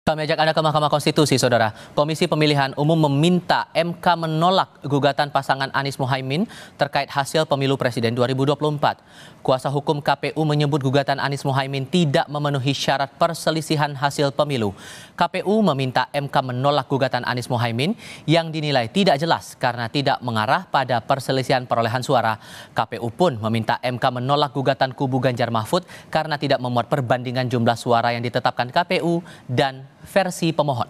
Kami ajak Anda ke Mahkamah Konstitusi, Saudara. Komisi Pemilihan Umum meminta MK menolak gugatan pasangan Anies Mohaimin terkait hasil pemilu Presiden 2024. Kuasa hukum KPU menyebut gugatan Anies Mohaimin tidak memenuhi syarat perselisihan hasil pemilu. KPU meminta MK menolak gugatan Anies Mohaimin yang dinilai tidak jelas karena tidak mengarah pada perselisihan perolehan suara. KPU pun meminta MK menolak gugatan kubu Ganjar Mahfud karena tidak memuat perbandingan jumlah suara yang ditetapkan KPU dan versi pemohon.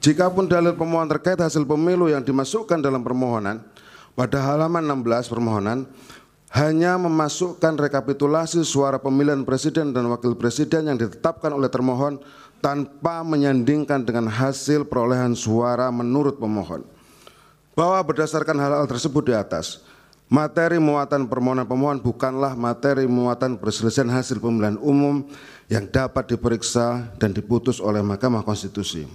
Jikapun dalil pemohon terkait hasil pemilu yang dimasukkan dalam permohonan, pada halaman 16 permohonan hanya memasukkan rekapitulasi suara pemilihan presiden dan wakil presiden yang ditetapkan oleh termohon tanpa menyandingkan dengan hasil perolehan suara menurut pemohon. Bahwa berdasarkan hal-hal tersebut di atas, materi muatan permohonan pemohon bukanlah materi muatan perselisihan hasil pemilihan umum yang dapat diperiksa dan diputus oleh Mahkamah Konstitusi.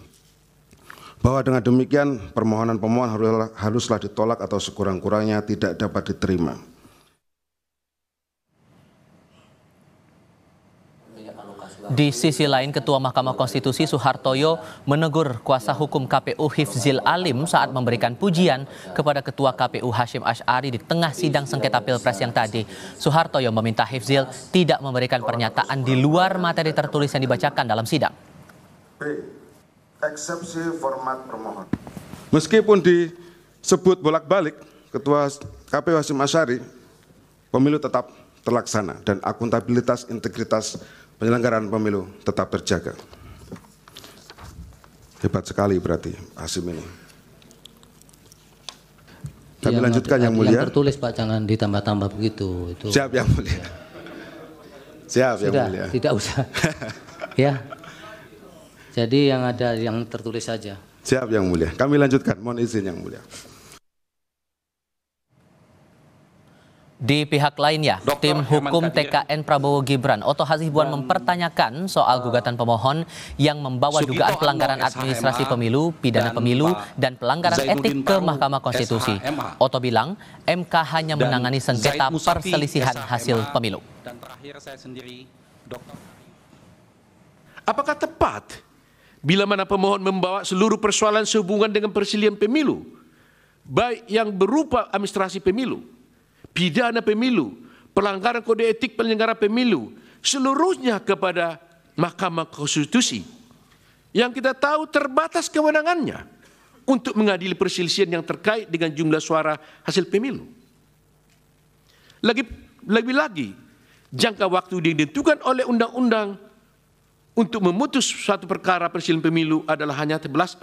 Bahwa dengan demikian permohonan pemohon haruslah ditolak atau sekurang-kurangnya tidak dapat diterima. Di sisi lain, Ketua Mahkamah Konstitusi Suhartoyo menegur kuasa hukum KPU Hifzil Alim saat memberikan pujian kepada Ketua KPU Hashim Asy'ari di tengah sidang sengketa Pilpres yang tadi. Suhartoyo meminta Hifzil tidak memberikan pernyataan di luar materi tertulis yang dibacakan dalam sidang. B. Eksepsi format permohon. Meskipun disebut bolak-balik Ketua KPU Hashim Asy'ari, pemilu tetap terlaksana dan akuntabilitas integritas penyelenggaraan pemilu tetap terjaga. Hebat sekali berarti Hashim ini. Kami lanjutkan yang mulia. Yang tertulis Pak, jangan ditambah-tambah begitu. Itu. Siap yang mulia. Siap Sudah, yang mulia. tidak usah. Ya. Jadi yang ada yang tertulis saja. Siap yang mulia. Kami lanjutkan. Mohon izin yang mulia. Di pihak lainnya, tim hukum TKN Prabowo Gibran, Oto Hasibuan mempertanyakan soal gugatan pemohon yang membawa dugaan pelanggaran administrasi pemilu, pidana pemilu, dan pelanggaran etik ke Mahkamah Konstitusi. Oto bilang, MK hanya menangani sengketa perselisihan hasil pemilu. Dan terakhir saya sendiri, Dr. Apakah tepat bila mana pemohon membawa seluruh persoalan sehubungan dengan perselisihan pemilu, baik yang berupa administrasi pemilu, pidana pemilu, pelanggaran kode etik penyelenggara pemilu, seluruhnya kepada Mahkamah Konstitusi yang kita tahu terbatas kewenangannya untuk mengadili perselisihan yang terkait dengan jumlah suara hasil pemilu. Lebih-lagi, jangka waktu yang ditentukan oleh undang-undang untuk memutus suatu perkara perselisihan pemilu adalah hanya 16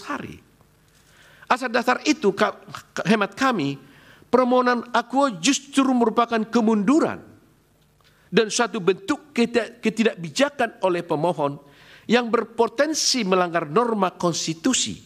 hari. Asal dasar itu, hemat kami, permohonan akuo justru merupakan kemunduran dan suatu bentuk ketidakbijakan oleh pemohon yang berpotensi melanggar norma konstitusi.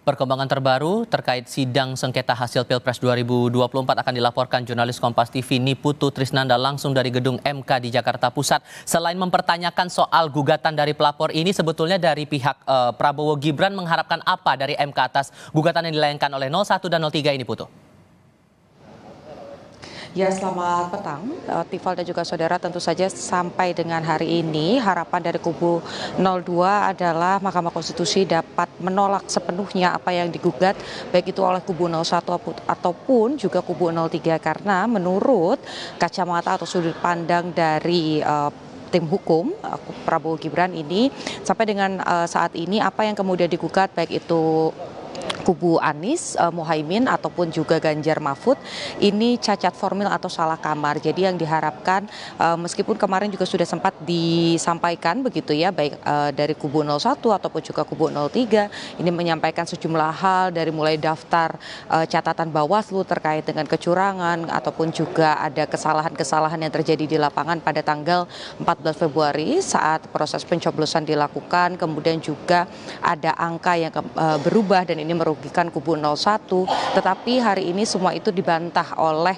Perkembangan terbaru terkait sidang sengketa hasil Pilpres 2024 akan dilaporkan jurnalis Kompas TV Niputu Trisnanda langsung dari gedung MK di Jakarta Pusat. Selain mempertanyakan soal gugatan dari pelapor ini, sebetulnya dari pihak Prabowo Gibran mengharapkan apa dari MK atas gugatan yang dilayangkan oleh 01 dan 03 ini, Putu? Ya, selamat petang, Tifal dan juga saudara. Tentu saja sampai dengan hari ini harapan dari kubu 02 adalah Mahkamah Konstitusi dapat menolak sepenuhnya apa yang digugat, baik itu oleh kubu 01 ataupun juga kubu 03, karena menurut kacamata atau sudut pandang dari tim hukum Prabowo Gibran ini, sampai dengan saat ini apa yang kemudian digugat baik itu kubu Anies Mohaimin ataupun juga Ganjar Mahfud ini cacat formil atau salah kamar. Jadi yang diharapkan, meskipun kemarin juga sudah sempat disampaikan begitu ya, baik dari kubu 01 ataupun juga kubu 03 ini menyampaikan sejumlah hal, dari mulai daftar catatan Bawaslu terkait dengan kecurangan ataupun juga ada kesalahan-kesalahan yang terjadi di lapangan pada tanggal 14 Februari saat proses pencoblosan dilakukan. Kemudian juga ada angka yang berubah dan ini merugikan kubu 01, tetapi hari ini semua itu dibantah oleh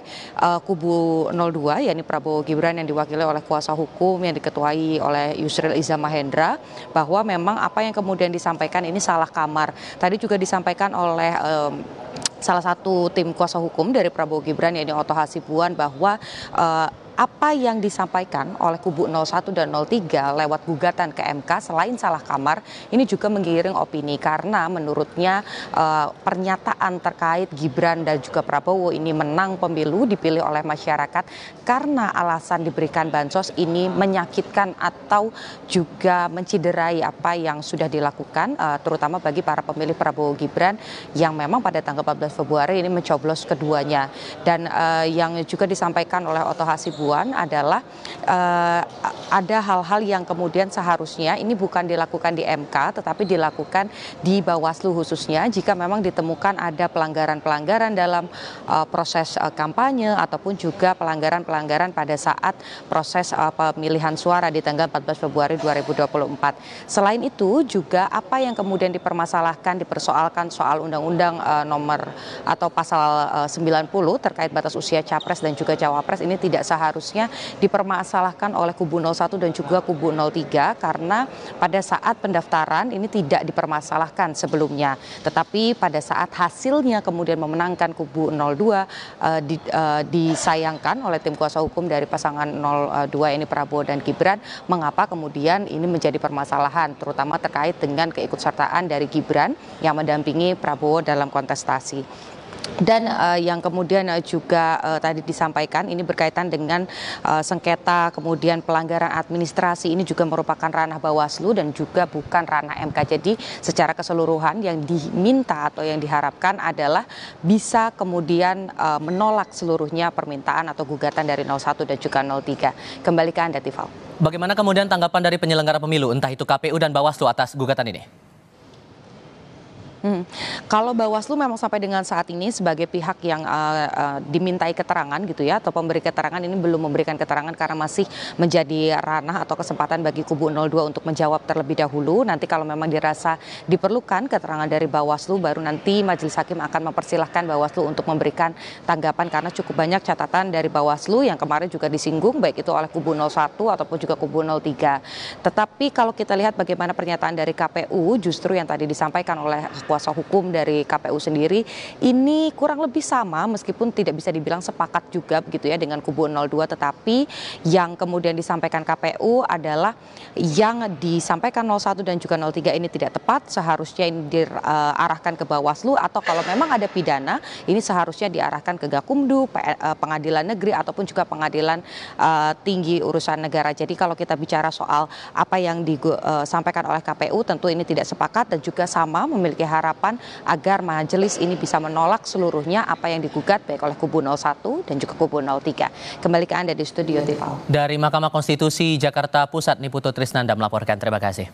kubu 02, yakni Prabowo Gibran yang diwakili oleh kuasa hukum yang diketuai oleh Yusril Iza Mahendra, bahwa memang apa yang kemudian disampaikan ini salah kamar. Tadi juga disampaikan oleh salah satu tim kuasa hukum dari Prabowo Gibran, yakni Oto Hasibuan, bahwa apa yang disampaikan oleh kubu 01 dan 03 lewat gugatan ke MK selain salah kamar, ini juga menggiring opini karena menurutnya pernyataan terkait Gibran dan juga Prabowo ini menang pemilu dipilih oleh masyarakat karena alasan diberikan bansos ini menyakitkan atau juga menciderai apa yang sudah dilakukan, terutama bagi para pemilih Prabowo Gibran yang memang pada tanggal 14 Februari ini mencoblos keduanya. Dan yang juga disampaikan oleh Otto Hasibuan adalah ada hal-hal yang kemudian seharusnya ini bukan dilakukan di MK tetapi dilakukan di Bawaslu khususnya jika memang ditemukan ada pelanggaran-pelanggaran dalam proses kampanye ataupun juga pelanggaran-pelanggaran pada saat proses pemilihan suara di tanggal 14 Februari 2024. Selain itu juga apa yang kemudian dipermasalahkan, dipersoalkan soal undang-undang nomor atau pasal 90 terkait batas usia capres dan juga cawapres ini tidak seharusnya dipermasalahkan oleh kubu 01 dan juga kubu 03 karena pada saat pendaftaran ini tidak dipermasalahkan sebelumnya. Tetapi pada saat hasilnya kemudian memenangkan kubu 02 disayangkan oleh tim kuasa hukum dari pasangan 02 ini Prabowo dan Gibran, mengapa kemudian ini menjadi permasalahan terutama terkait dengan keikutsertaan dari Gibran yang mendampingi Prabowo dalam kontestasi. Dan yang kemudian juga tadi disampaikan ini berkaitan dengan sengketa kemudian pelanggaran administrasi ini juga merupakan ranah Bawaslu dan juga bukan ranah MK. Jadi secara keseluruhan yang diminta atau yang diharapkan adalah bisa kemudian menolak seluruhnya permintaan atau gugatan dari 01 dan juga 03. Kembali ke Anda, Tifal. Bagaimana kemudian tanggapan dari penyelenggara pemilu, entah itu KPU dan Bawaslu atas gugatan ini? Kalau Bawaslu memang sampai dengan saat ini sebagai pihak yang dimintai keterangan gitu ya atau pemberi keterangan ini belum memberikan keterangan karena masih menjadi ranah atau kesempatan bagi kubu 02 untuk menjawab terlebih dahulu. Nanti kalau memang dirasa diperlukan keterangan dari Bawaslu baru nanti Majelis Hakim akan mempersilahkan Bawaslu untuk memberikan tanggapan karena cukup banyak catatan dari Bawaslu yang kemarin juga disinggung baik itu oleh kubu 01 ataupun juga kubu 03. Tetapi kalau kita lihat bagaimana pernyataan dari KPU justru yang tadi disampaikan oleh kuasa hukum dari KPU sendiri ini kurang lebih sama meskipun tidak bisa dibilang sepakat juga begitu ya dengan kubu 02 tetapi yang kemudian disampaikan KPU adalah yang disampaikan 01 dan juga 03 ini tidak tepat, seharusnya ini diarahkan ke Bawaslu atau kalau memang ada pidana ini seharusnya diarahkan ke Gakumdu, Pengadilan Negeri ataupun juga Pengadilan Tinggi Urusan Negara. Jadi kalau kita bicara soal apa yang disampaikan oleh KPU tentu ini tidak sepakat dan juga sama memiliki harapan agar majelis ini bisa menolak seluruhnya apa yang digugat baik oleh kubu 01 dan juga kubu 03. Kembali ke Anda di studio, Tifal. Dari Mahkamah Konstitusi Jakarta Pusat, Niputu Trisnanda melaporkan. Terima kasih.